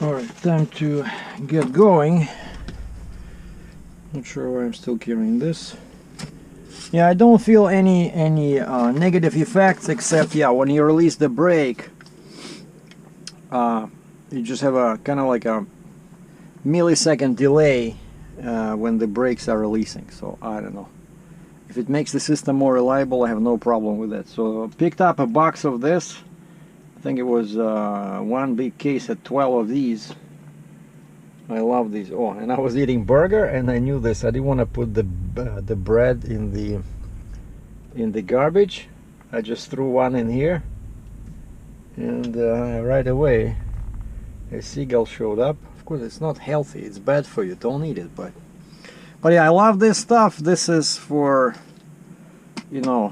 Alright, time to get going. Not sure why I'm still carrying this. Yeah, I don't feel any negative effects, except when you release the brake, you just have a kind of like a millisecond delay when the brakes are releasing. So I don't know. If it makes the system more reliable, I have no problem with that. So picked up a box of this. I think it was one big case at 12 of these. I love these. Oh, and I was eating burger, and I knew this. I didn't want to put the bread in the garbage. I just threw one in here, and right away a seagull showed up. Of course, it's not healthy. It's bad for you. Don't eat it. But yeah, I love this stuff. This is for, you know,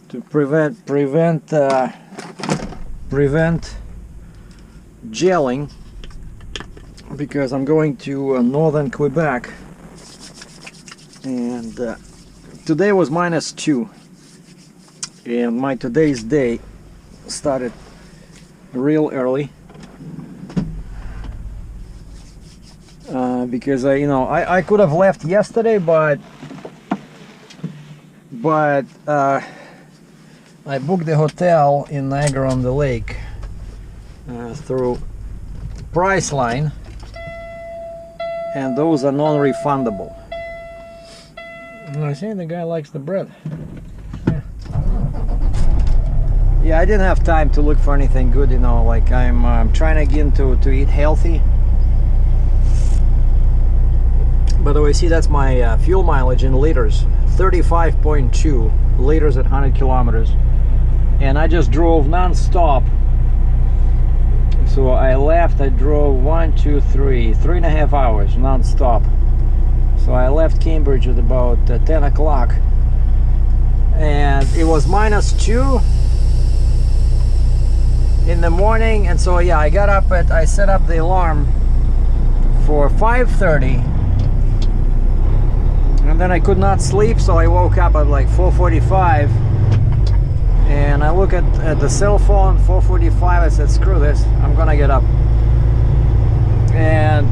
to prevent gelling, because I'm going to northern Quebec, and today was -2, and my today's day started real early, because I could have left yesterday, but I booked the hotel in Niagara-on-the-Lake through Priceline, and those are non-refundable. I think the guy likes the bread. Yeah, I didn't have time to look for anything good, like I'm trying again to eat healthy. By the way, see, that's my fuel mileage in liters, 35.2 liters at 100 kilometers. And I just drove non-stop. So I left, I drove 3.5 hours non-stop. So I left Cambridge at about 10 o'clock, and it was -2 in the morning. And so yeah, I got up I set up the alarm for 5:30, and then I could not sleep, so I woke up at like 4:45. And I look at the cell phone, 4:45. I said, screw this, I'm gonna get up. And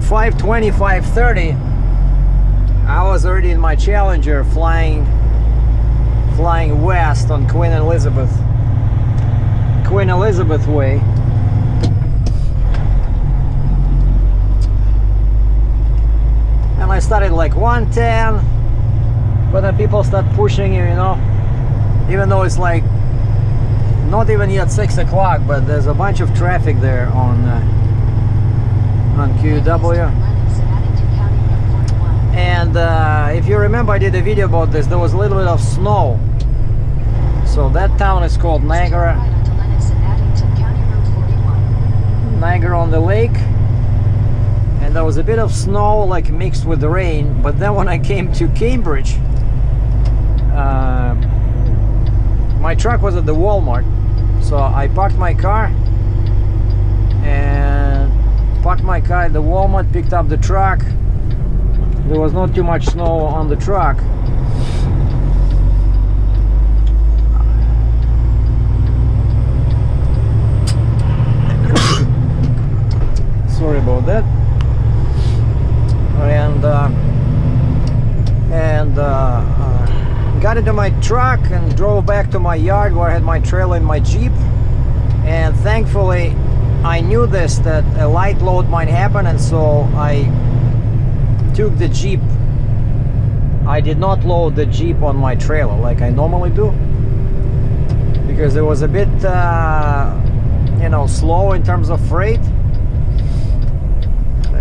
5:20, 5:30, I was already in my Challenger flying west on Queen Elizabeth Way. And I started like 110, but then people start pushing you, even though it's like not even yet 6 o'clock, but there's a bunch of traffic there on QW. And if you remember, I did a video about this. There was a little bit of snow. So that town is called Niagara-on-the-Lake, and there was a bit of snow like mixed with the rain. But then when I came to Cambridge, my truck was at the Walmart, so I parked my car at the Walmart, picked up the truck. There was not too much snow on the truck. Sorry about that. And got into my truck and drove back to my yard where I had my trailer and my Jeep. And thankfully I knew that a light load might happen, and so I took the Jeep. I did not load the Jeep on my trailer like I normally do, because it was a bit slow in terms of freight.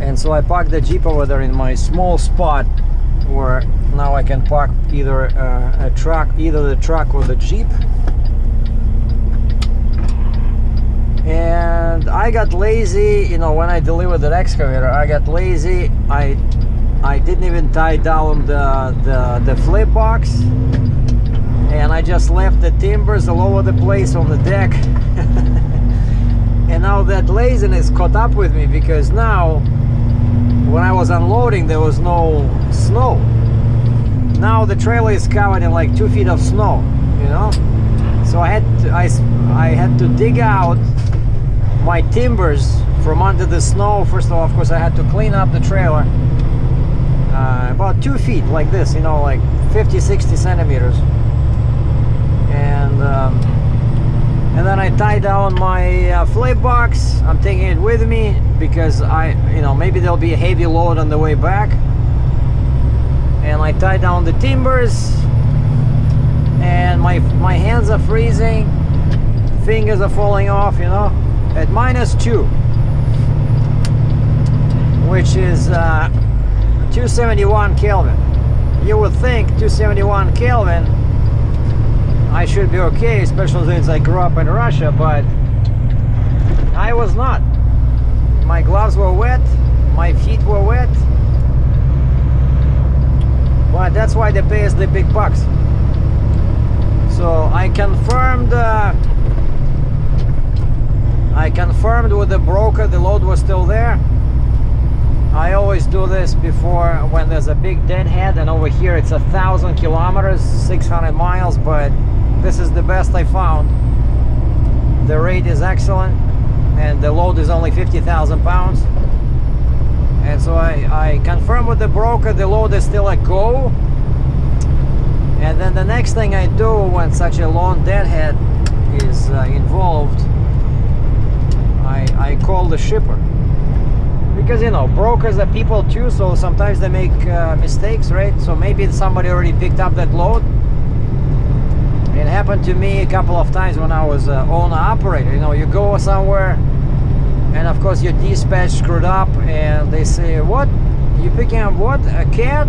And so I parked the Jeep over there in my small spot, where now I can park either the truck or the Jeep. And I got lazy, when I delivered that excavator. I got lazy. I didn't even tie down the flip box, and I just left the timbers all over the place on the deck. And now that laziness caught up with me, because now when I was unloading there was no snow. Now the trailer is covered in like 2 feet of snow, So I had to dig out my timbers from under the snow. First of all, of course, I had to clean up the trailer about 2 feet like this, you know, like 50-60 centimeters, and then I tied down my flip box. I'm taking it with me because you know, maybe there'll be a heavy load on the way back. And I tied down the timbers, and my hands are freezing, fingers are falling off, you know, at -2, which is 271 Kelvin. You would think 271 Kelvin I should be okay, especially since I grew up in Russia, but I was not. My gloves were wet, my feet were wet, but that's why they pay us the big bucks. So I confirmed with the broker the load was still there. I always do this before when there's a big deadhead, and over here it's 1,000 kilometers, 600 miles, but this is the best I found. The rate is excellent, and the load is only 50,000 pounds. And so I confirmed with the broker the load is still a go. And then the next thing I do when such a long deadhead is involved, I call the shipper. Because, you know, brokers are people too, so sometimes they make mistakes, right? So maybe somebody already picked up that load. It happened to me a couple of times when I was owner-operator. You know, you go somewhere, and of course your dispatch screwed up, and they say, what? You picking up what? A cat?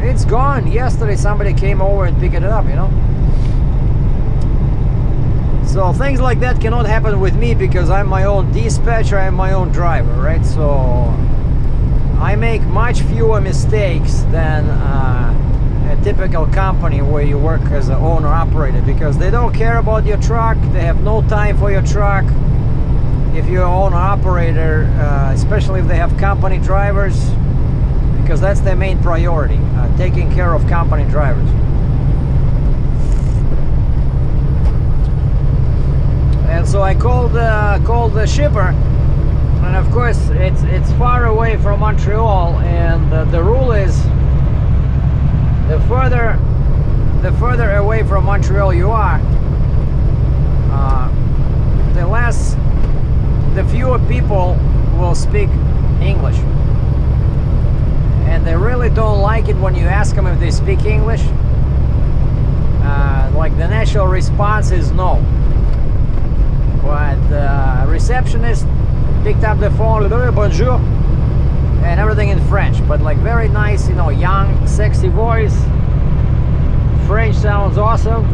It's gone. Yesterday somebody came over and picked it up, you know? So things like that cannot happen with me because I'm my own dispatcher, I'm my own driver, right? So I make much fewer mistakes than a typical company where you work as an owner-operator, because they don't care about your truck, they have no time for your truck. If you're an owner-operator, especially if they have company drivers, because that's their main priority, taking care of company drivers. And so I called the shipper, and of course it's far away from Montreal, and the rule is the further away from Montreal you are, the fewer people will speak English. And they really don't like it when you ask them if they speak English. Like the natural response is no. But the receptionist picked up the phone, bonjour, and everything in French, but like very nice, you know, young, sexy voice. French sounds awesome.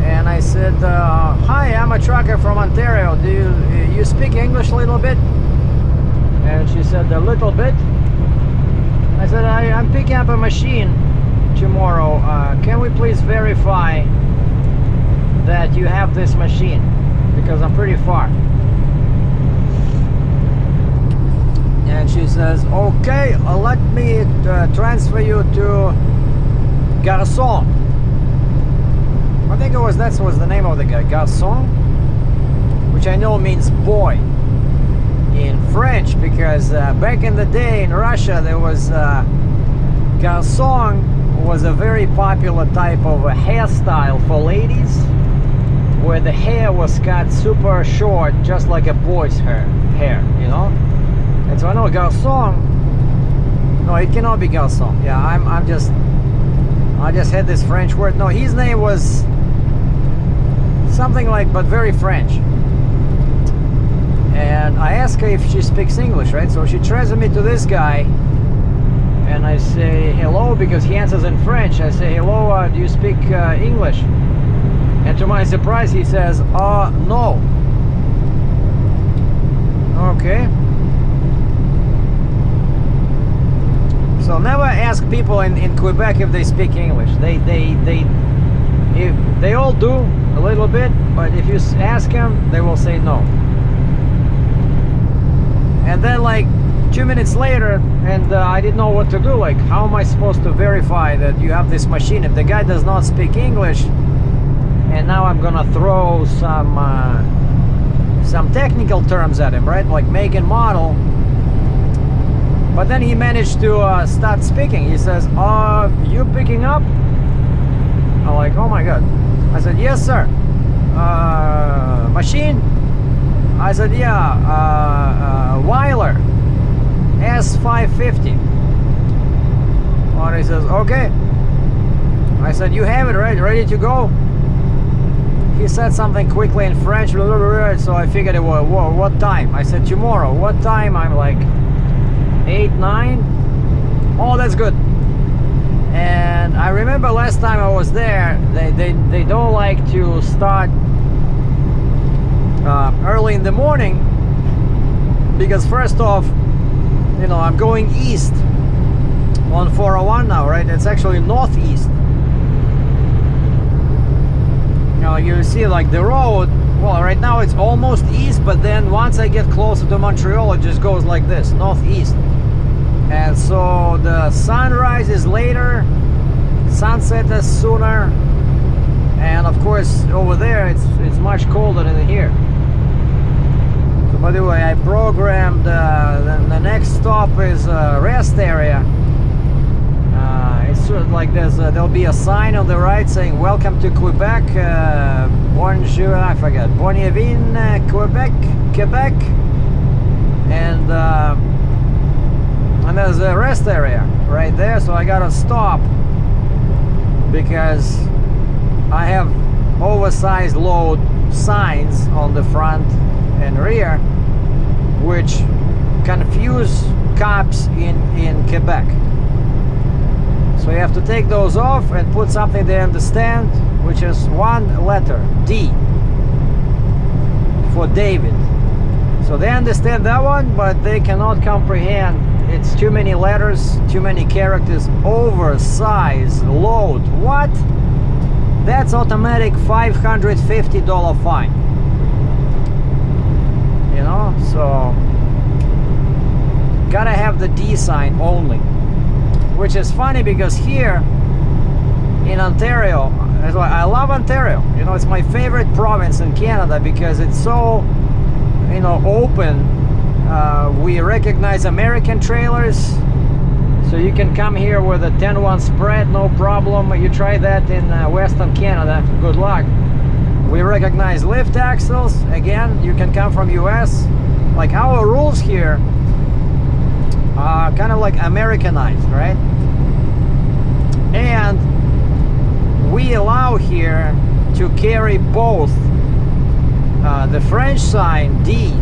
And I said, hi, I'm a trucker from Ontario. Do you speak English a little bit? And she said, a little bit. I said, I'm picking up a machine tomorrow. Can we please verify that you have this machine? Because I'm pretty far. And she says, okay, let me transfer you to Garçon. I think that was the name of the guy, Garçon, which I know means boy in French, because back in the day in Russia there was Garçon was a very popular type of a hairstyle for ladies, where the hair was cut super short, just like a boy's hair, you know. And so I know Garçon. No, it cannot be Garçon. Yeah, I just had this French word. No, his name was something like, but very French. And I asked her if she speaks English, right? So she transferred me to this guy, and I say hello, because he answers in French. I say, hello, do you speak English? And to my surprise, he says, no. Okay. So never ask people in Quebec if they speak English. They all do a little bit, but if you ask them, they will say no. And then like 2 minutes later, and I didn't know what to do. Like, how am I supposed to verify that you have this machine if the guy does not speak English? and now I'm gonna throw some technical terms at him, right? Like make and model. But then he managed to start speaking. He says, you picking up? I'm like, oh my god. I said, yes sir. Machine? I said, yeah, Weiler S550. And he says, okay. I said, you have it right, ready to go? He said something quickly in French, so I figured it was, what time? I said, tomorrow. What time? I'm like, 8, 9? Oh, that's good. And I remember last time I was there, they don't like to start early in the morning, because first off, you know, I'm going east on 401 now, right? It's actually northeast. Now you see like the road, well, right now it's almost east, but then once I get closer to Montreal, it just goes like this, northeast. And so the sunrise is later, sunset is sooner, and of course over there it's much colder than here. So by the way, I programmed the next stop is rest area. It's sort of like there'll be a sign on the right saying welcome to Quebec, bonjour, I forget, Bonjour, Quebec, and there's a rest area right there, so I gotta stop because I have oversized load signs on the front and rear which confuse cops in Quebec. So you have to take those off and put something they understand, which is one letter, D, for David. So they understand that one, but they cannot comprehend. It's too many letters, too many characters, oversized load. What? That's automatic $550 fine. You know, so gotta have the D sign only. Which is funny because here in Ontario, that's why I love Ontario. You know, it's my favorite province in Canada because it's so, you know, open. We recognize American trailers, so you can come here with a 10-1 spread, no problem. You try that in Western Canada, good luck. We recognize lift axles, again, you can come from US. Like our rules here are kind of like Americanized, right? And we allow here to carry both the French sign D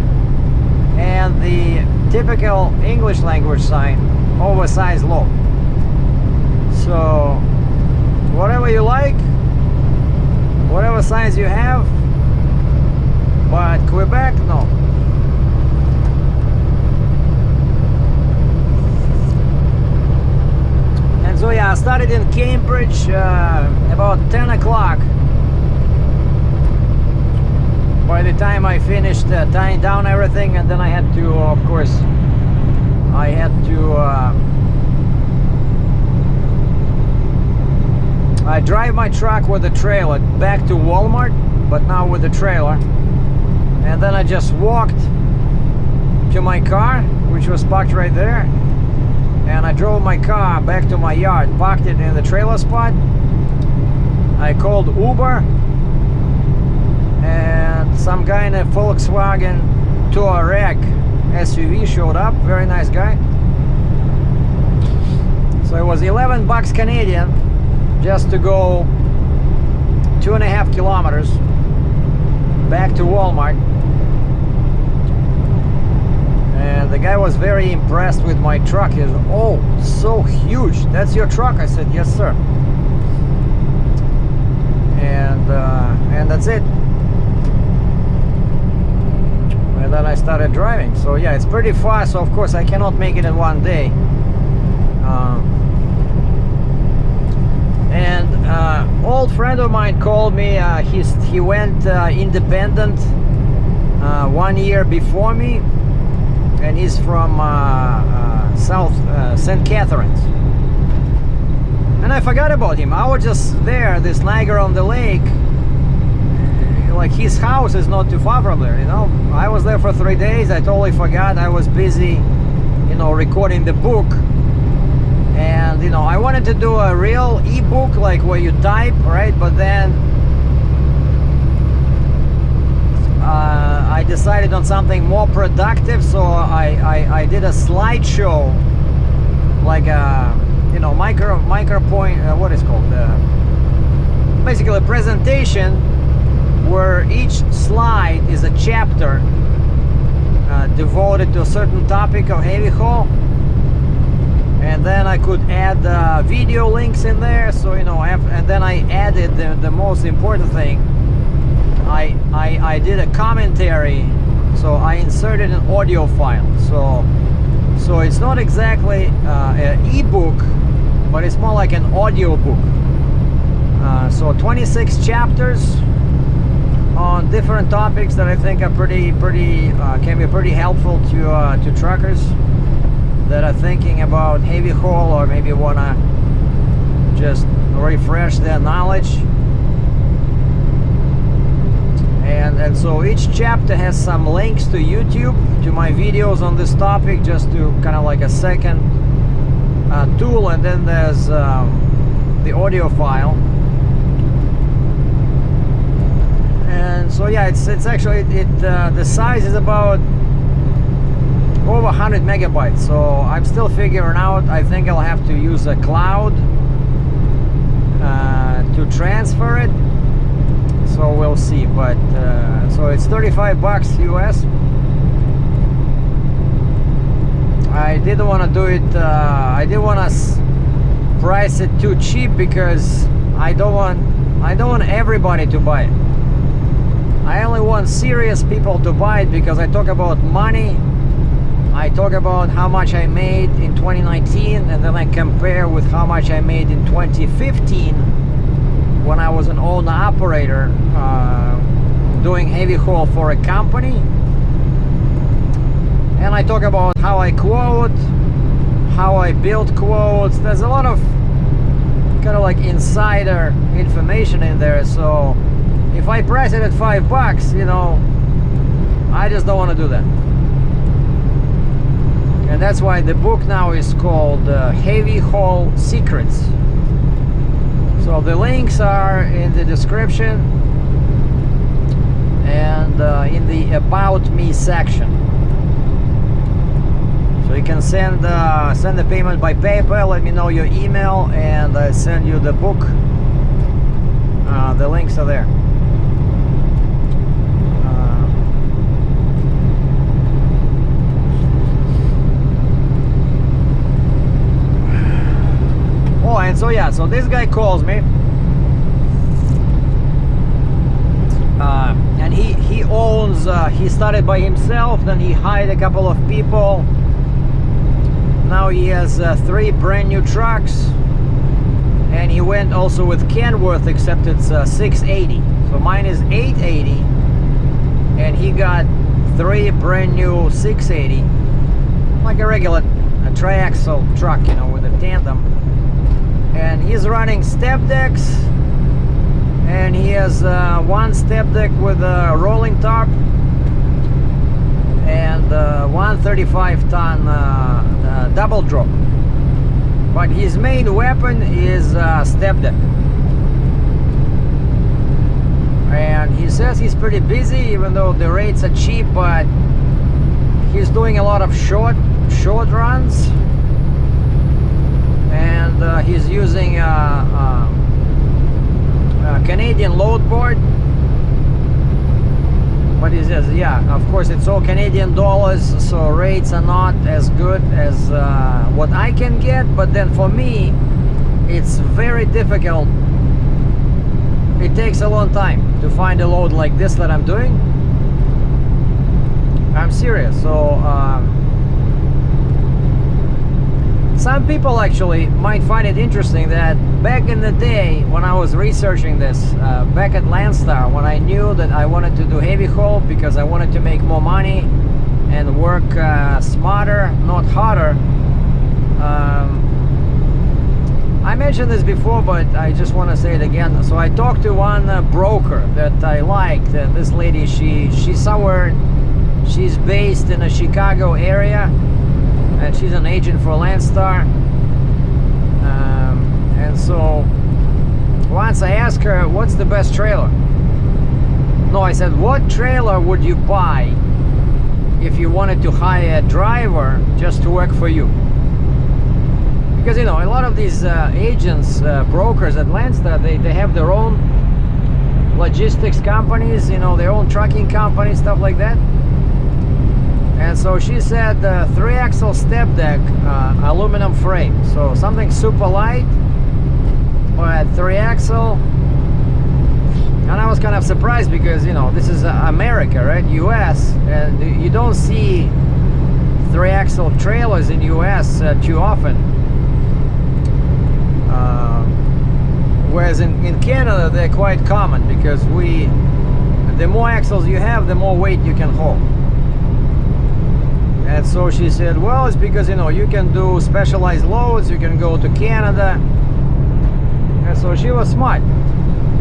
and the typical English language sign, oversized load. So whatever you like, whatever signs you have, but Quebec, no. And so yeah, I started in Cambridge about 10 o'clock. By the time I finished tying down everything, and then I had to, of course, I had to I drive my truck with the trailer back to Walmart, but now with the trailer. And then I just walked to my car, which was parked right there. And I drove my car back to my yard, parked it in the trailer spot. I called Uber, and some guy in a Volkswagen Touareg SUV showed up, very nice guy. So it was 11 bucks Canadian just to go 2.5 kilometers back to Walmart. And the guy was very impressed with my truck. He said, "Oh, so huge, that's your truck?" I said, "Yes sir." And that's it. And then I started driving. So yeah, it's pretty fast, so of course I cannot make it in one day. Old friend of mine called me. He went independent 1 year before me, and he's from South St. Catharines. And I forgot about him. I was just there, this Niagara on the Lake, like his house is not too far from there, you know. I was there for 3 days. I totally forgot. I was busy, you know, recording the book. And, you know, I wanted to do a real ebook, like where you type, right? But then I decided on something more productive. So I did a slideshow, like a, you know, micropoint, what is called? Basically a presentation where each slide is a chapter devoted to a certain topic of heavy haul. And then I could add video links in there, so, you know, and then I added the most important thing. I did a commentary, so I inserted an audio file. So it's not exactly an ebook, but it's more like an audio book. So 26 chapters on different topics that I think are can be pretty helpful to truckers that are thinking about heavy haul, or maybe want to just refresh their knowledge. And so each chapter has some links to YouTube, to my videos on this topic, just to kind of like a second tool. And then there's the audio file. And so yeah, it's actually the size is about over 100 megabytes. So I'm still figuring out. I think I'll have to use a cloud to transfer it. So we'll see. But so it's $35 US. I didn't want to do it. I didn't want to price it too cheap, because I don't want everybody to buy it. I only want serious people to buy it, because I talk about money. I talk about how much I made in 2019, and then I compare with how much I made in 2015 when I was an owner-operator doing heavy haul for a company. And I talk about how I quote, how I build quotes. There's a lot of kind of like insider information in there. So if I price it at $5, you know, I just don't want to do that. And that's why the book now is called Heavy Haul Secrets. So the links are in the description and in the About Me section. So you can send the payment by PayPal. Let me know your email, and I send you the book. The links are there. Oh, and so yeah, so this guy calls me, and he owns, he started by himself, then he hired a couple of people. Now he has 3 brand new trucks, and he went also with Kenworth, except it's 680. So mine is 880, and he got 3 brand new 680, like a regular triaxle truck, you know, with a tandem. And he's running step decks, and he has 1 step deck with a rolling top and 135-ton double drop. But his main weapon is step deck. And he says he's pretty busy, even though the rates are cheap, but he's doing a lot of short runs. And he's using a Canadian load board. But he says, yeah, of course it's all Canadian dollars, so rates are not as good as what I can get. But then for me, it's very difficult. It takes a long time to find a load like this that I'm doing. I'm serious. So some people actually might find it interesting that back in the day when I was researching this, back at Landstar, when I knew that I wanted to do heavy haul because I wanted to make more money and work smarter, not harder, I mentioned this before, but I just want to say it again. So I talked to one broker that I liked. This lady, she's somewhere, she's based in the Chicago area, and she's an agent for Landstar. And so once I asked her, what's the best trailer? No, I said, what trailer would you buy if you wanted to hire a driver just to work for you? Because, you know, a lot of these agents, brokers at Landstar, they have their own logistics companies, you know, their own trucking companies, stuff like that. And so she said 3-axle step deck, aluminum frame. So something super light, but 3-axle. And I was kind of surprised because, you know, this is America, right? US, and you don't see 3-axle trailers in US too often. Whereas in Canada, they're quite common because the more axles you have, the more weight you can haul. And so she said, well, it's because, you know, you can do specialized loads, you can go to Canada. And so she was smart.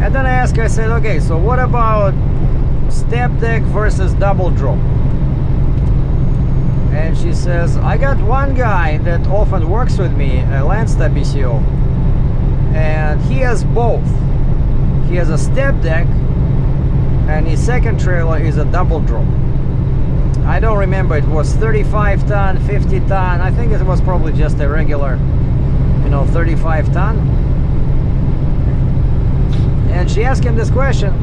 And then I asked her, I said, okay, so what about step deck versus double drop? And she says, I got one guy that often works with me, a Landstar BCO, and he has both. He has a step deck, and his second trailer is a double drop. I don't remember, it was 35 ton, 50 ton. I think it was probably just a regular, you know, 35 ton. And she asked him this question,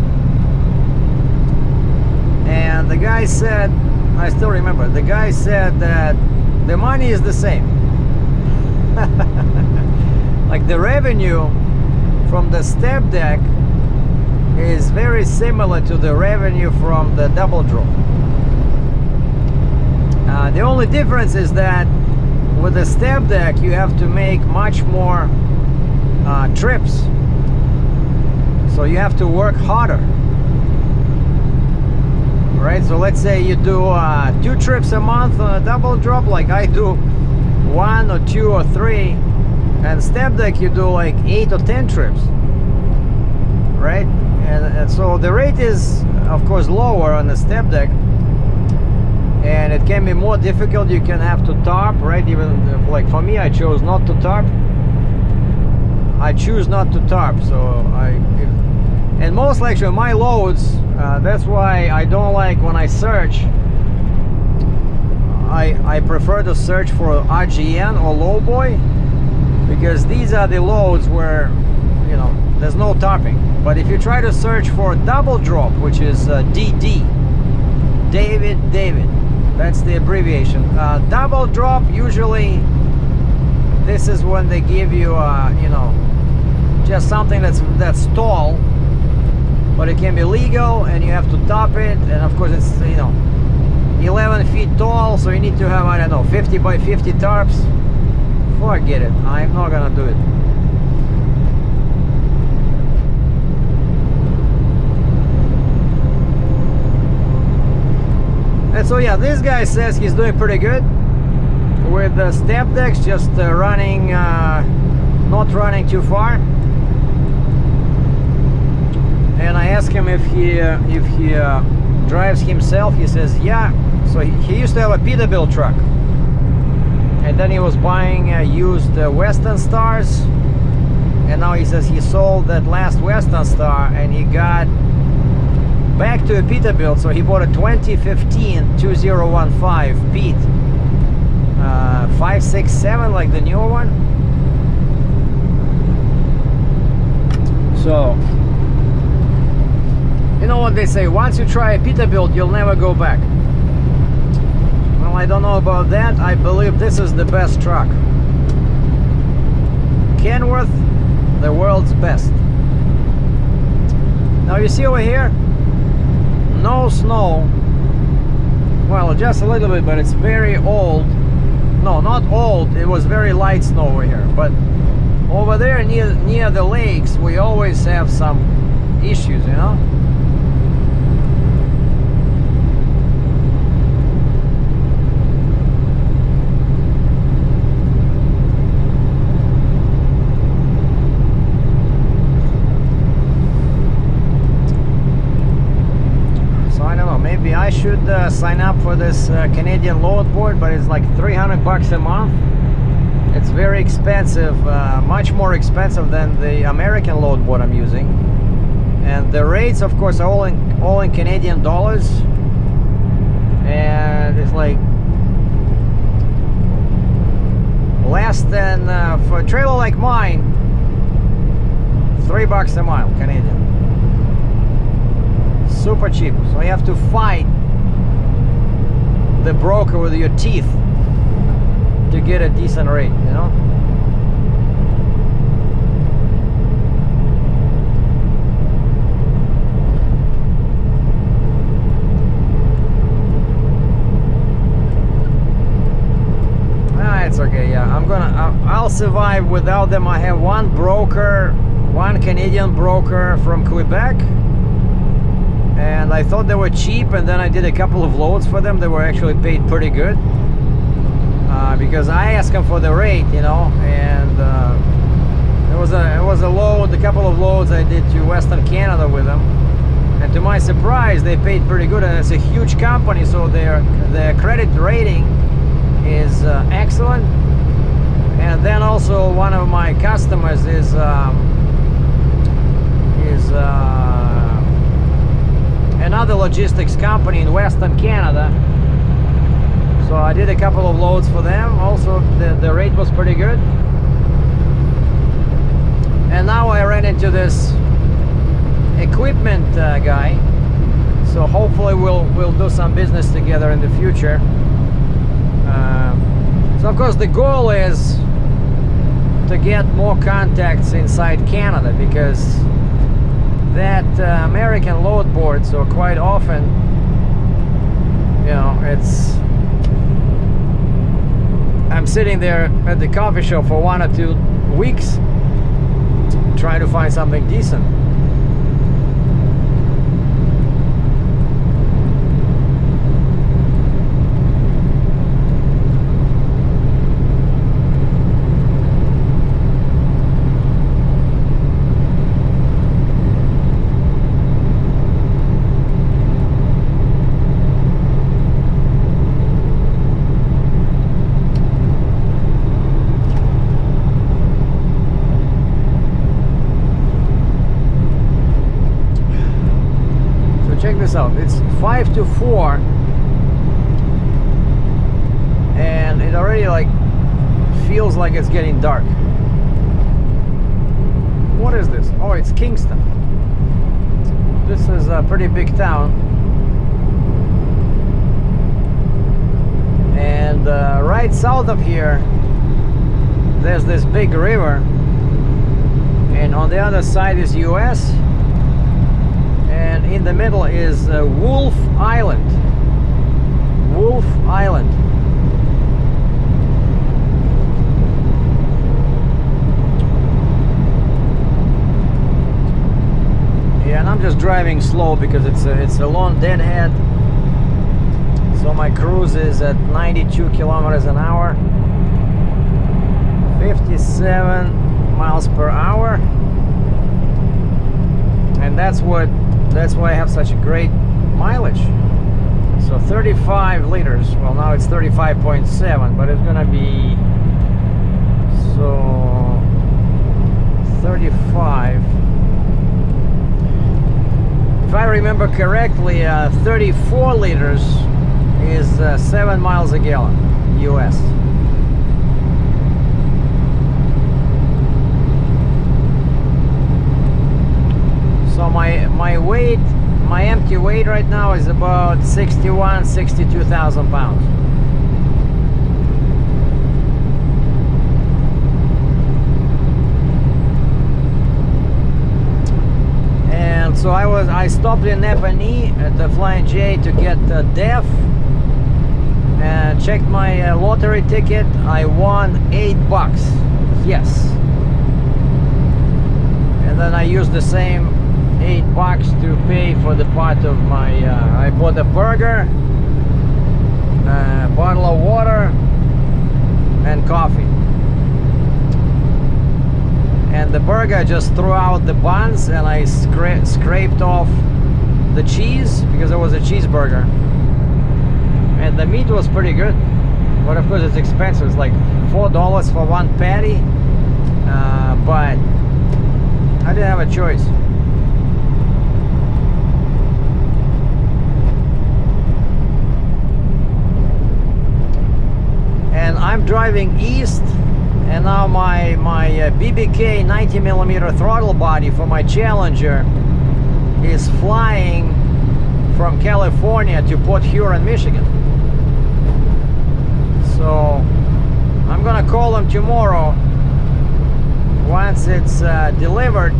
and the guy said, I still remember, the guy said that the money is the same. Like the revenue from the step deck is very similar to the revenue from the double drop. The only difference is that with the step deck you have to make much more trips. So you have to work harder. Right? So let's say you do 2 trips a month on a double drop, like I do 1 or 2 or 3. And step deck you do like 8 or 10 trips. Right? And so the rate is, of course, lower on the step deck. And it can be more difficult. You can have to tarp, right? Even like for me, I chose not to tarp. I choose not to tarp. So and most actually my loads, that's why I don't like when I search. I prefer to search for RGN or lowboy, because these are the loads where, you know, there's no tarping. But if you try to search for double drop, which is DD, David, that's the abbreviation. Double drop, usually this is when they give you, you know, just something that's tall, but it can be legal, and you have to top it, and of course it's, you know, 11 feet tall, so you need to have, I don't know, 50 by 50 tarps. Forget it, I'm not gonna do it. And so yeah, this guy says he's doing pretty good with the step decks, just running, not running too far. And I asked him if he drives himself. He says yeah. So he used to have a Peterbilt truck, and then he was buying used Western Stars, and now he says he sold that last Western Star and he got back to a Peterbilt. So he bought a 2015 2015 Pete 567, like the newer one. So you know what they say, once you try a Peterbilt, you'll never go back. Well, I don't know about that. I believe this is the best truck. Kenworth, the world's best. Now you see over here, no snow. Well, just a little bit, but it's very old. No, not old, it was very light snow over here. But over there near the lakes, we always have some issues, you know. maybe I should sign up for this Canadian load board, but it's like $300 a month. It's very expensive, much more expensive than the American load board I'm using. And the rates, of course, are all in Canadian dollars. And it's like less than, for a trailer like mine, $3 a mile Canadian. Super cheap. So you have to fight the broker with your teeth to get a decent rate, you know. It's okay. Yeah, I'll survive without them. I have one broker, one Canadian broker from Quebec, and I thought they were cheap, and then I did a couple of loads for them. They were actually paid pretty good, because I asked them for the rate, you know. And it was a load, a couple of loads I did to Western Canada with them, and to my surprise they paid pretty good. And it's a huge company, so their credit rating is excellent. And then also one of my customers is another logistics company in Western Canada, so I did a couple of loads for them. Also the rate was pretty good. And now I ran into this equipment guy, so hopefully we'll do some business together in the future. So of course the goal is to get more contacts inside Canada, because that American load board, so quite often, you know, I'm sitting there at the coffee shop for 1 or 2 weeks trying to find something decent. Check this out. It's 5 to 4 and it already like feels like it's getting dark. What is this? Oh, it's Kingston. This is a pretty big town, and right south of here there's this big river, and on the other side is US, and in the middle is Wolf Island. Wolf Island. Yeah, and I'm just driving slow because it's a long deadhead. So my cruise is at 92 kilometers an hour, 57 miles per hour, and that's why I have such a great mileage. So 35 liters. Well, now it's 35.7, but it's gonna be, so 35. If I remember correctly, 34 liters is 7 miles a gallon US. So my weight, my empty weight right now is about 62,000 pounds. And so I stopped in Napanee at the Flying J to get DEF and checked my lottery ticket. I won $8. Yes. And then I used the same $8 to pay for the part of my I bought a burger, a bottle of water and coffee. And the burger, I just threw out the buns and I scraped off the cheese, because it was a cheeseburger, and the meat was pretty good, but of course it's expensive. It's like $4 for one patty, but I didn't have a choice. And I'm driving east, and now my BBK 90mm throttle body for my Challenger is flying from California to Port Huron, Michigan. So I'm gonna call them tomorrow once it's delivered.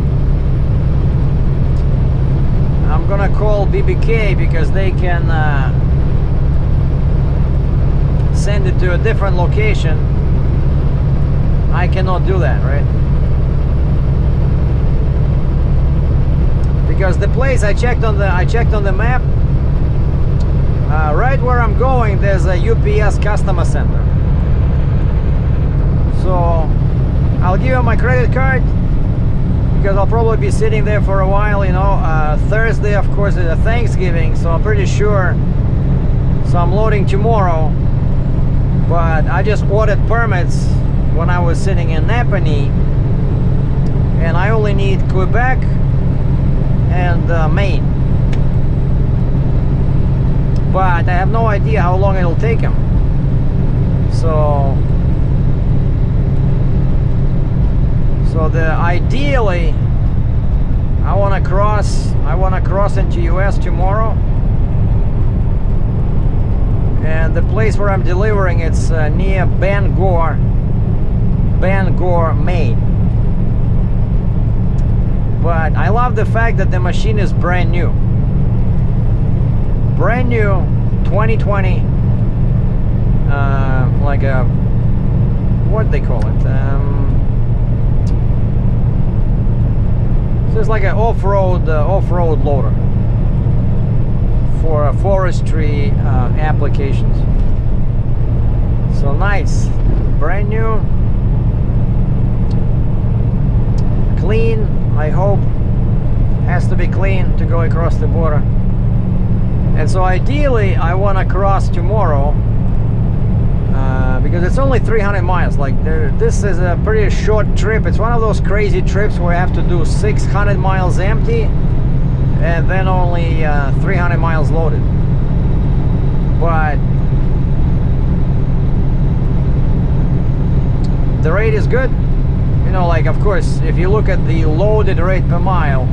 I'm gonna call BBK because they can send it to a different location. I cannot do that, right? Because the place I checked on the map, right where I'm going, there's a UPS customer center. So I'll give you my credit card, because I'll probably be sitting there for a while, you know. Thursday, of course, is a Thanksgiving, so I'm pretty sure. So I'm loading tomorrow, but I just ordered permits when I was sitting in Napanee, and I only need Quebec and Maine. But I have no idea how long it'll take them. So ideally, I want to cross into US tomorrow. And the place where I'm delivering, it's near Bangor, Maine. But I love the fact that the machine is brand new. Brand new, 2020. Like a, what they call it? So it's like an off-road loader for forestry applications. So nice, brand new, clean. I hope has to be clean to go across the border. And so ideally I want to cross tomorrow, because it's only 300 miles. Like this is a pretty short trip. It's one of those crazy trips where I have to do 600 miles empty and then only 300 miles loaded. But the rate is good. You know, like, of course, if you look at the loaded rate per mile,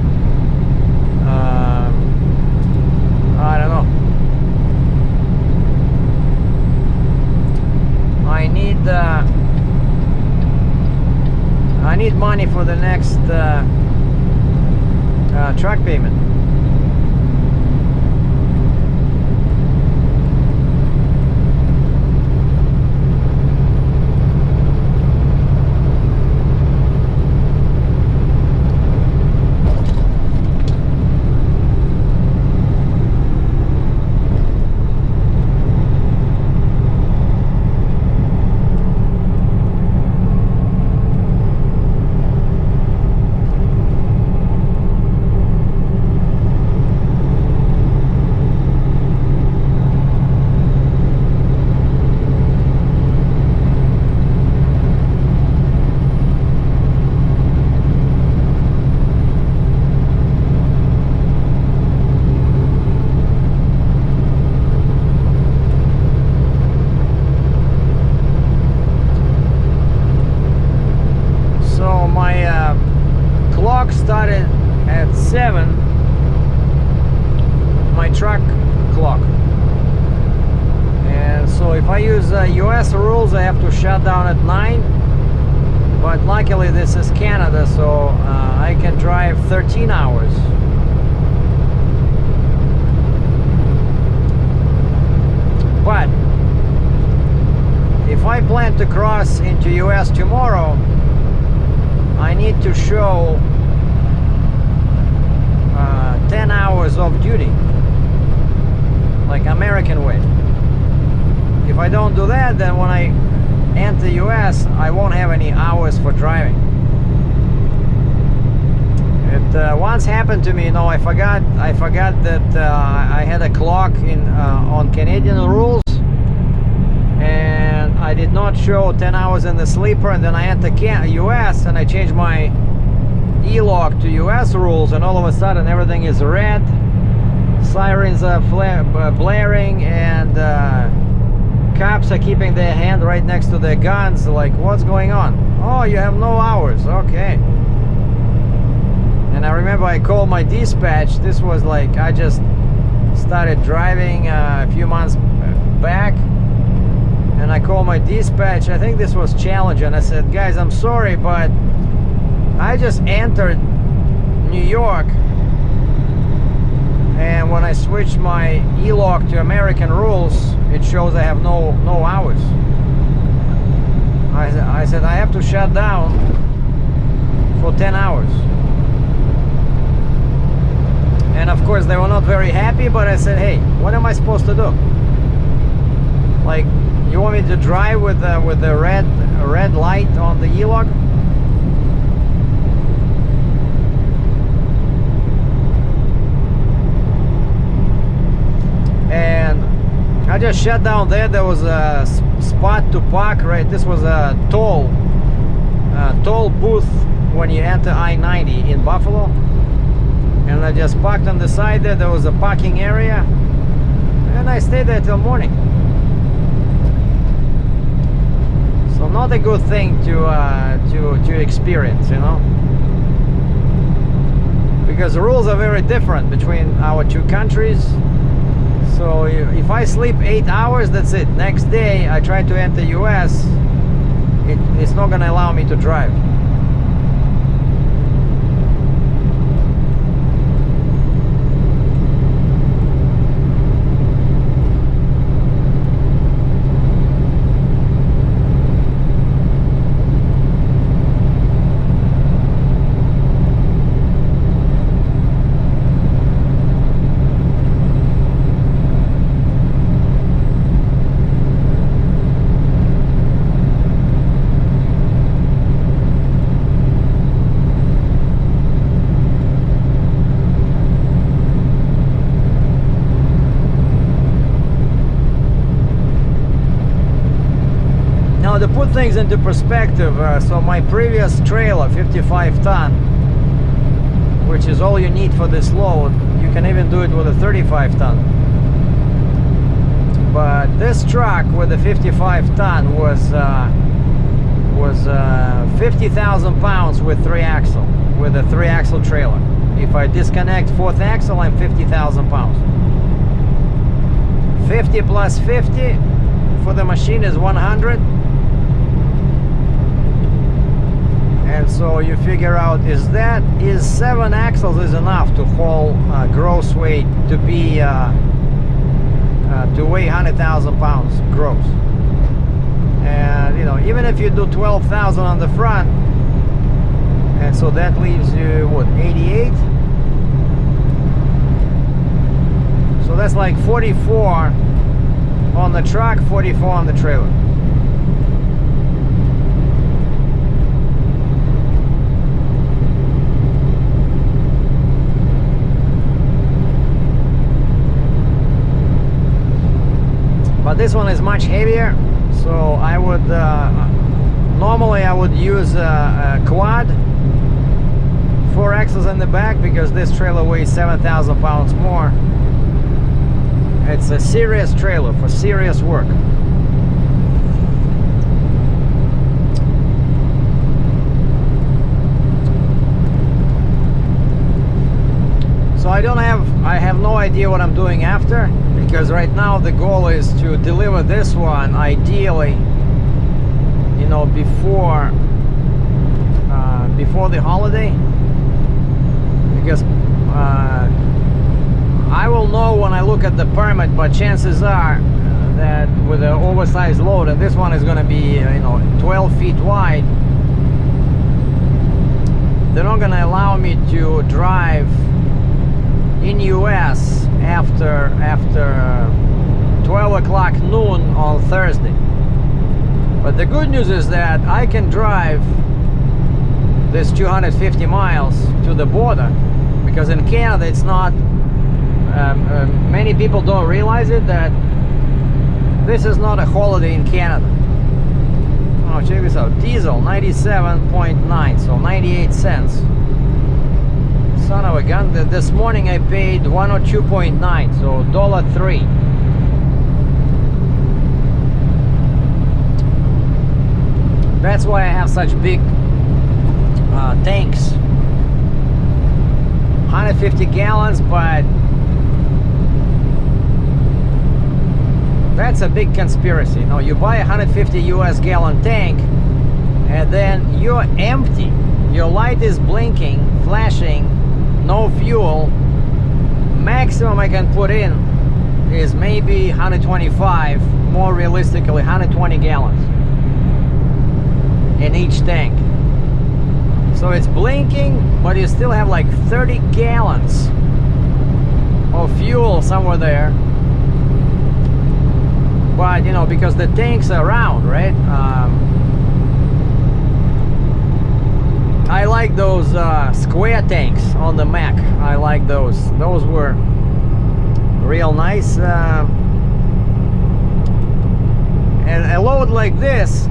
I don't know. I need money for the next truck payment. Started at 7, my truck clock, and so if I use US rules, I have to shut down at 9, but luckily this is Canada, so I can drive 13 hours. But if I plan to cross into US tomorrow, I need to show 10 hours of duty, like American way. If I don't do that, then when I enter US, I won't have any hours for driving. It once happened to me, you know. I forgot that I had a clock in on Canadian rules, and I did not show 10 hours in the sleeper, and then I entered US and I changed my E-lock to US rules, and all of a sudden everything is red, sirens are blaring, and cops are keeping their hand right next to their guns, like, what's going on? Oh, you have no hours, okay. And I remember I called my dispatch. This was like, I just started driving a few months back, and I called my dispatch. I think this was Challenger, and I said, guys, I'm sorry, but I just entered New York, and when I switched my E-lock to American rules, it shows I have no hours. I said I have to shut down for 10 hours. And of course they were not very happy, but I said, hey, what am I supposed to do? Like, you want me to drive with the red light on the E-lock? And I just shut down there. There was a spot to park, right? This was a toll booth when you enter I-90 in Buffalo. And I just parked on the side there. There was a parking area, and I stayed there till morning. So not a good thing to experience, you know, because the rules are very different between our two countries. So if I sleep 8 hours, that's it. Next day I try to enter US, it's not going to allow me to drive. To put things into perspective, so my previous trailer, 55 ton, which is all you need for this load, you can even do it with a 35 ton. But this truck with a 55 ton was 50,000 pounds with 3-axle, with a 3-axle trailer. If I disconnect 4th axle, I'm 50,000 pounds. 50 plus 50 for the machine is 100. And so you figure out, is 7 axles is enough to haul gross weight to be to weigh 100,000 pounds gross. And you know, even if you do 12,000 on the front, and so that leaves you what, 88. So that's like 44 on the truck, 44 on the trailer. But this one is much heavier, so I would normally I would use a quad, 4 axles in the back, because this trailer weighs 7,000 pounds more. It's a serious trailer for serious work. So I have no idea what I'm doing after, because right now the goal is to deliver this one ideally, you know, before the holiday, because I will know when I look at the permit, but chances are that with an oversized load, and this one is going to be, you know, 12 feet wide, they're not going to allow me to drive in US after 12 o'clock noon on Thursday. But the good news is that I can drive this 250 miles to the border, because in Canada it's not, many people don't realize it, that this is not a holiday in Canada. Oh, check this out, diesel 97.9, so 98 cents. Son of a gun. This morning I paid 102.9, so $1.03. That's why I have such big tanks, 150 gallons, but that's a big conspiracy. You know, you buy a 150 US gallon tank and then you're empty. Your light is blinking, flashing, no fuel. Maximum I can put in is maybe 125, more realistically 120 gallons in each tank. So it's blinking, but you still have like 30 gallons of fuel somewhere there. But you know, because the tanks are round, right? I like those square tanks on the Mac. I like those. Those were real nice. And a load like this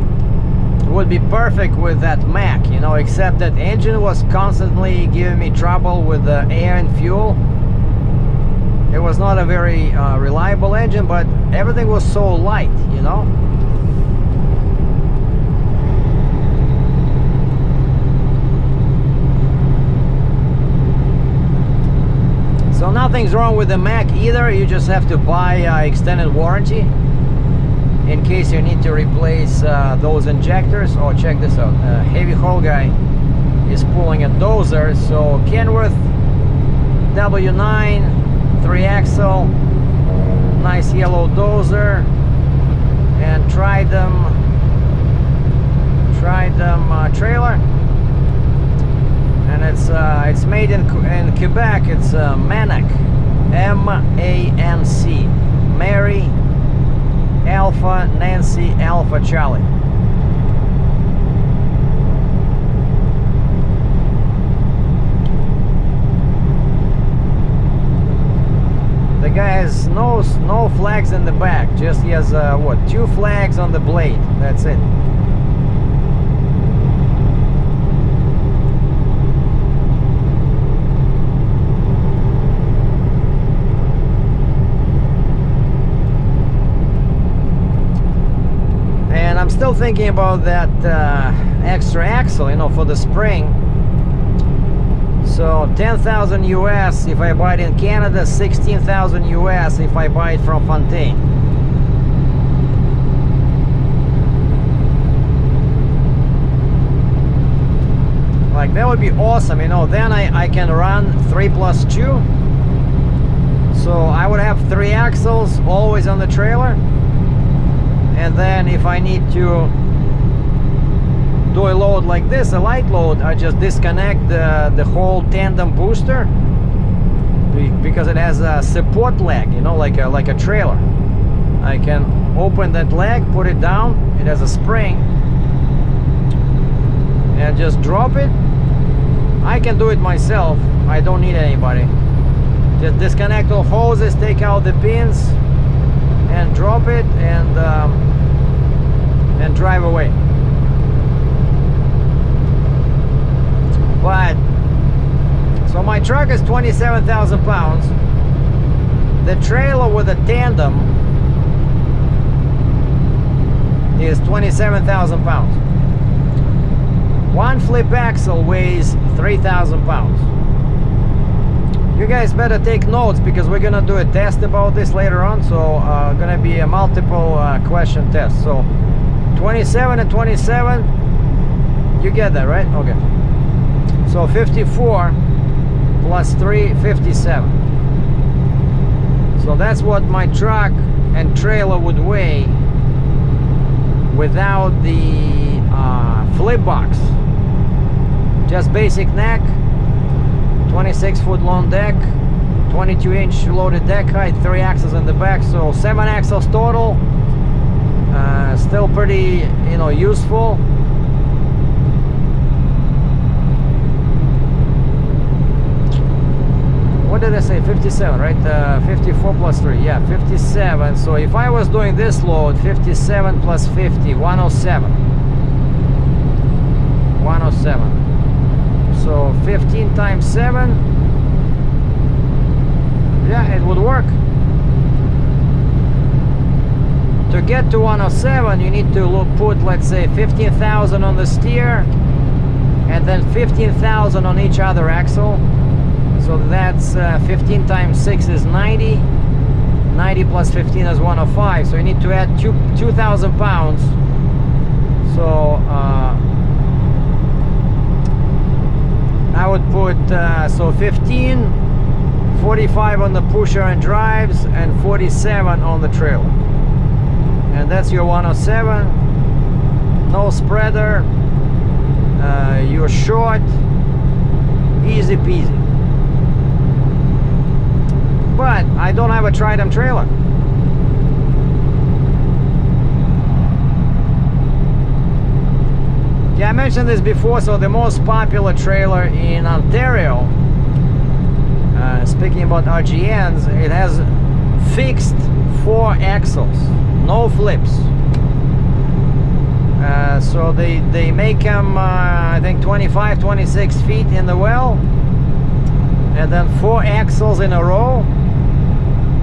would be perfect with that Mac, you know, except that engine was constantly giving me trouble with the air and fuel. It was not a very reliable engine, but everything was so light, you know. So nothing's wrong with the Mac either. You just have to buy extended warranty in case you need to replace those injectors. Oh, check this out. Heavy haul guy is pulling a dozer. So Kenworth W9 3-axle, nice yellow dozer, and tried them trailer, and it's made in Quebec. It's Manic, M-A-N-C, Mary Alpha Nancy Alpha Charlie. The guy has no flags in the back, just he has what, 2 flags on the blade, that's it. And I'm still thinking about that extra axle, you know, for the spring. So 10,000 US if I buy it in Canada, 16,000 US if I buy it from Fontaine. Like, that would be awesome, you know. Then I can run 3+2. So I would have 3 axles always on the trailer. And then if I need to do a load like this, a light load, I just disconnect the whole tandem booster, because it has a support leg, you know, like a trailer. I can open that leg, put it down, it has a spring, and just drop it. I can do it myself, I don't need anybody. Just disconnect all hoses, take out the pins, and drop it, and drive away. But so my truck is 27,000 pounds. The trailer with a tandem is 27,000 pounds. One flip axle weighs 3,000 pounds. You guys better take notes, because we're gonna do a test about this later on. So gonna be a multiple question test. So 27 and 27, you get that, right? Okay. So 54 plus 3, 57. So that's what my truck and trailer would weigh without the flip box. Just basic neck, 26-foot long deck, 22-inch loaded deck height, 3 axles in the back, so 7 axles total. Still pretty, you know, useful. what did I say? 57, right? 54 plus 3, yeah, 57. So if I was doing this load, 57 plus 50, 107. 107. So 15 times 7, yeah, it would work. To get to 107, you need to put, let's say, 15,000 on the steer, and then 15,000 on each other axle. So that's 15 times 6 is 90. 90 plus 15 is 105. So you need to add 2,000 pounds. So I would put so 15, 45 on the pusher and drives, and 47 on the trailer. And that's your 107. No spreader. You're short. Easy peasy. But I don't have a Trident trailer. Yeah, I mentioned this before. So the most popular trailer in Ontario, speaking about RGNs, it has fixed 4 axles, no flips. So they make them, I think, 25, 26 feet in the well, and then 4 axles in a row,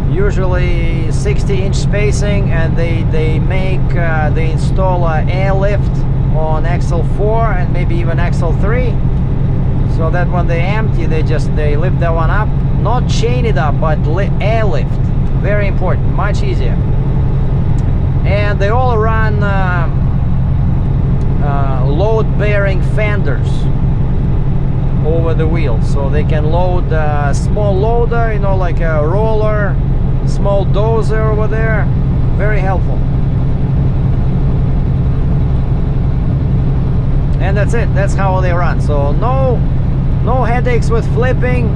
usually 60-inch spacing, and they install an airlift on axle 4 and maybe even axle 3, so that when they empty, they lift that one up, not chain it up, but airlift. Very important, much easier. And they all run load-bearing fenders over the wheels, so they can load a small loader, you know, like a roller, small dozer over there. Very helpful. And that's it. That's how they run. So no headaches with flipping.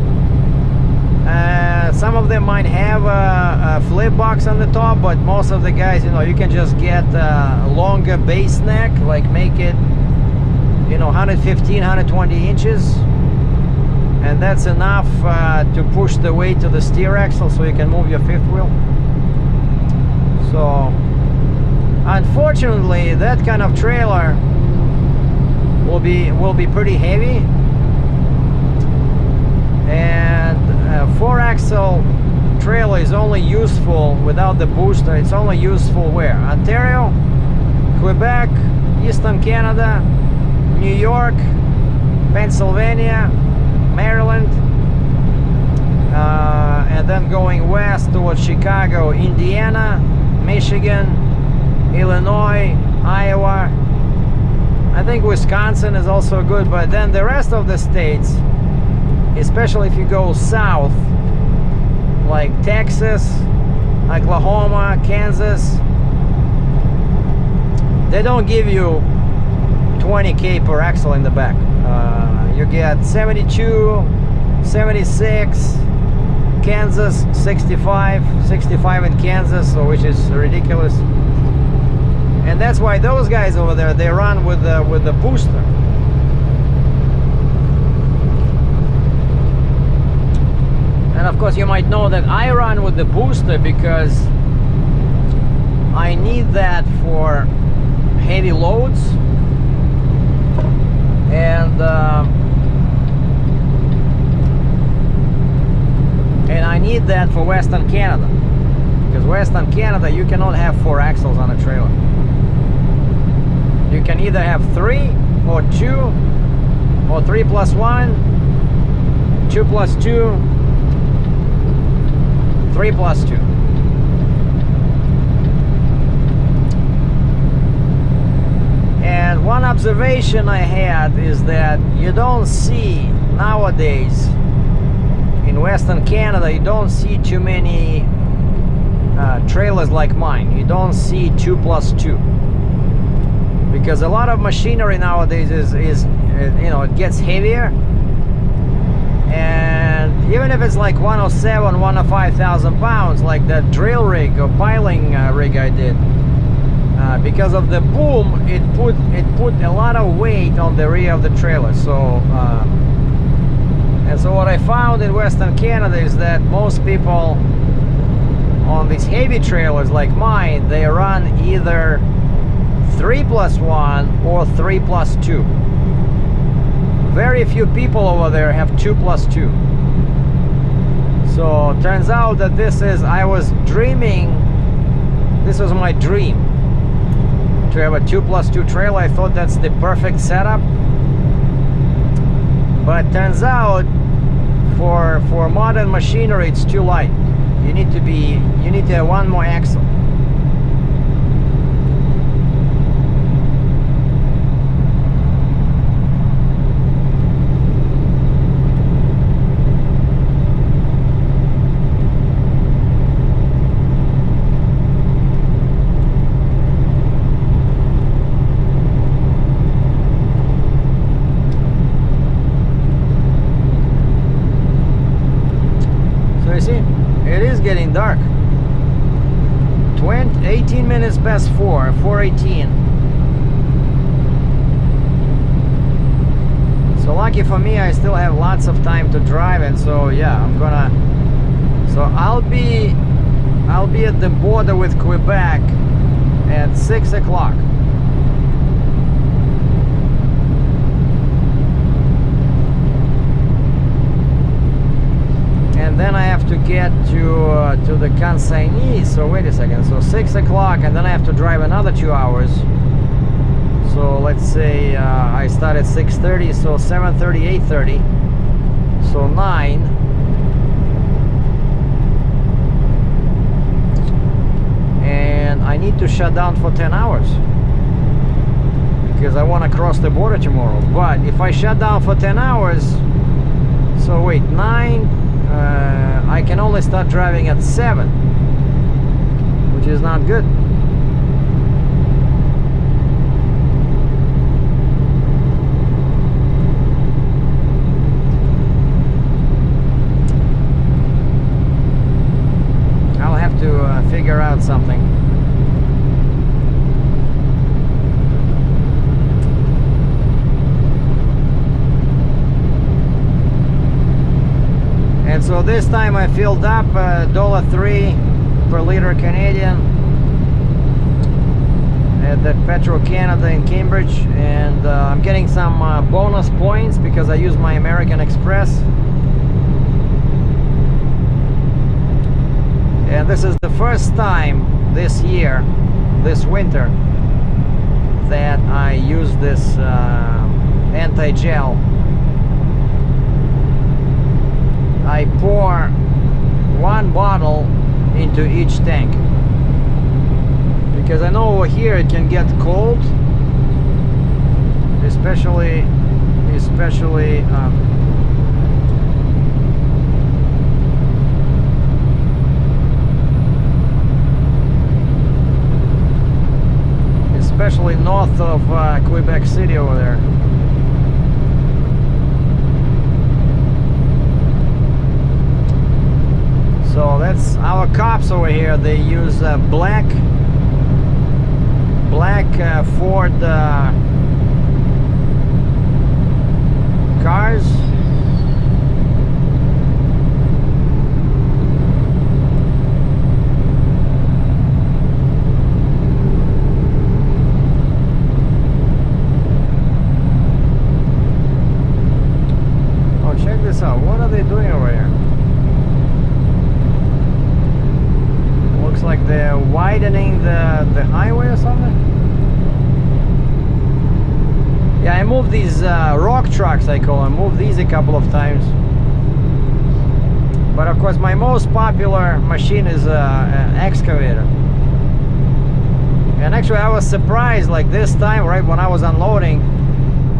Some of them might have a flip box on the top, but most of the guys, you know, you can just get a longer base neck, like make it, you know, 115, 120 inches, and that's enough to push the weight to the steer axle so you can move your fifth wheel. So unfortunately, that kind of trailer will be pretty heavy, and 4-axle trailer is only useful without the booster. It's only useful where? Ontario, Quebec, Eastern Canada, New York, Pennsylvania, Maryland, and then going west towards Chicago, Indiana, Michigan, Illinois, Iowa. I think Wisconsin is also good, but then the rest of the states, especially if you go south, like Texas, Oklahoma, Kansas, they don't give you 20K per axle in the back. You get 72, 76, Kansas 65 in Kansas, so which is ridiculous. And that's why those guys over there, they run with the booster. And of course you might know that I run with the booster because I need that for heavy loads, and I need that for Western Canada, because Western Canada you cannot have 4 axles on a trailer. You can either have 3 or 2, or 3 plus 1, 2 plus 2, 3 plus 2. And one observation I had is that you don't see nowadays in Western Canada, you don't see too many trailers like mine. You don't see 2 plus 2, because a lot of machinery nowadays is you know, it gets heavier, and even if it's like 107, 105,000 pounds, like that drill rig or piling rig I did, because of the boom, it put a lot of weight on the rear of the trailer. So And so what I found in Western Canada is that most people on these heavy trailers like mine, they run either 3+1 or 3+2. Very few people over there have 2+2. So turns out that I was dreaming, this was my dream, to have a 2+2 trailer. I thought that's the perfect setup. But turns out for modern machinery it's too light. You need to have one more axle. It is getting dark. 18 minutes past 4, 4:18. So lucky for me, I still have lots of time to drive, and so yeah, I'll be at the border with Quebec at 6 o'clock. And then I have to get to the consignee. So wait a second. So 6 o'clock, and then I have to drive another 2 hours. So let's say I start at 6:30. So 7:30, 8:30. So 9. And I need to shut down for 10 hours because I want to cross the border tomorrow. But if I shut down for 10 hours, so wait, 9. I can only start driving at 7, which is not good. I'll have to figure out something. And so this time I filled up $1.03 per liter Canadian at the Petro Canada in Cambridge, and I'm getting some bonus points because I use my American Express. And this is the first time this year, this winter, that I use this anti-gel. I pour one bottle into each tank because I know over here it can get cold, especially north of Quebec City over there. So that's our cops over here. They use black Ford cars. Oh, check this out. What are they doing over here? Looks like they're widening the highway or something. Yeah, I moved these rock trucks, I call them. Moved these a couple of times. But of course, my most popular machine is an excavator. And actually, I was surprised. Like this time, right when I was unloading,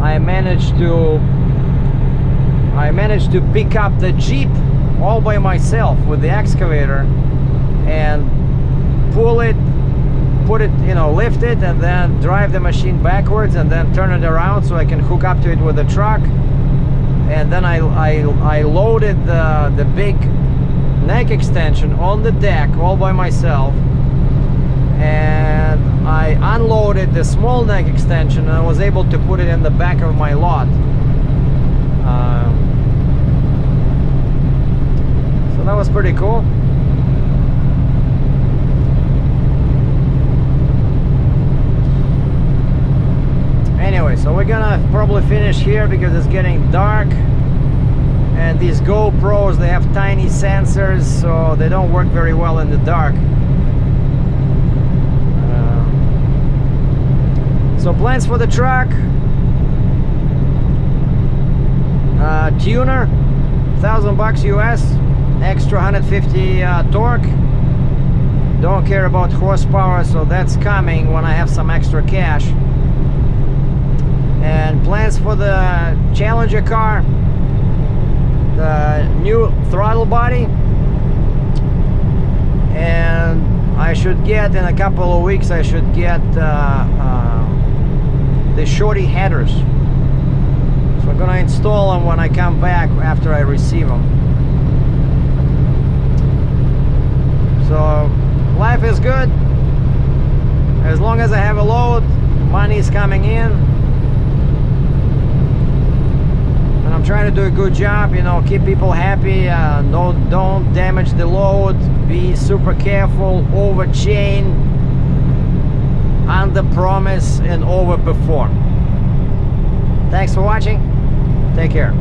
I managed to pick up the Jeep all by myself with the excavator and pull it, put it, you know, lift it, and then drive the machine backwards and then turn it around so I can hook up to it with the truck. And then I loaded the big neck extension on the deck all by myself, and I unloaded the small neck extension, and I was able to put it in the back of my lot. So that was pretty cool. Anyway, so we're gonna probably finish here because it's getting dark, and these GoPros, they have tiny sensors, so they don't work very well in the dark. So plans for the truck: tuner, $1,000 US, extra 150 torque. Don't care about horsepower, so that's coming when I have some extra cash. And plans for the Challenger car: the new throttle body, and I should get, in a couple of weeks, I should get the shorty headers. So I'm gonna install them when I come back after I receive them. So life is good as long as I have a load, money's coming in, and I'm trying to do a good job, you know, keep people happy. Don't damage the load, be super careful, over chain, under promise and over perform. Thanks for watching. Take care.